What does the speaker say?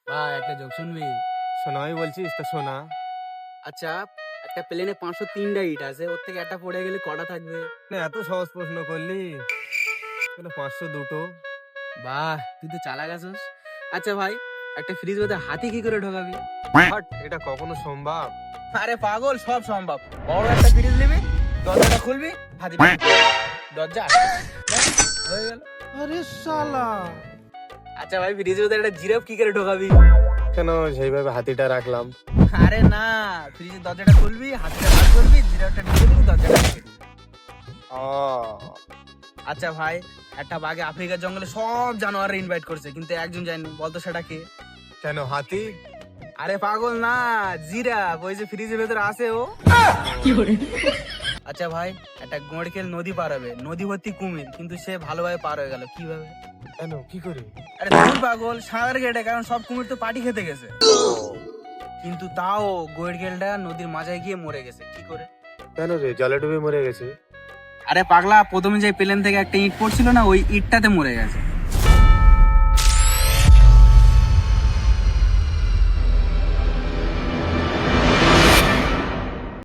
ভাই একটা যোগ শুনবি? শোনাই বলছিস তো শোনা। আচ্ছা, একটা প্লেনে 503টা ইট আছে, ওর থেকে একটা পড়ে গেলে কটা থাকবে? না এত সহজ প্রশ্ন করলি, 502টো। বাহ, তুই তো চালাক আছিস। আচ্ছা ভাই, একটা ফ্রিজ মধ্যে হাতি কি করে ঢোকাবি? বাট এটা কখনো সম্ভব? আরে পাগল, সব সম্ভব। বড় একটা ফ্রিজ নিবি, দরজাটা খুলবি, হাতি দরজা আটকে। ব্যাস, হয়ে গেল। আরে শালা, আচ্ছা ভাই, ফ্রিজের মধ্যে একটা জিরাফ কি করে ঢোকাবি? কেন সেইভাবে হাতিটা রাখলাম? আরে না, ফ্রিজের দরজাটা খুলবি, হাতিটা বার করবি, জিরাফটা ঢুকে দিবি, দরজাটা ঢুকে দিবি। ও আচ্ছা ভাই, একটা বাঘে আফ্রিকার জঙ্গলে সব জানোয়ার ইনভাইট করছে, কিন্তু একজন যায়নি, বলতো সেটা কে? কেন হাতি? আরে পাগল না, জিরাফ, ওই যে ফ্রিজের ভেতরে আছে ও। আচ্ছা ভাই, একটা গোঁড়কেল নদী পার হবে, নদী ভর্তি কুমির, কিন্তু সে ভালোভাবে পার হয়ে গেল, কিভাবে? কেন কি করে? আরে তুই পাগল, সাঁতার কেটে, কারণ সব কুমির তো পাটি খেতে গেছে। কিন্তু তাও গোঁড়কেলটা নদীর মাঝায় গিয়ে মরে গেছে, কি করে? কেন রে, জলে ডুবে মরে গেছে? আরে পাগলা, প্রথমে যে প্লেন থেকে একটা ইট পড়ছিল না, ওই ইটটাতে মরে গেছে।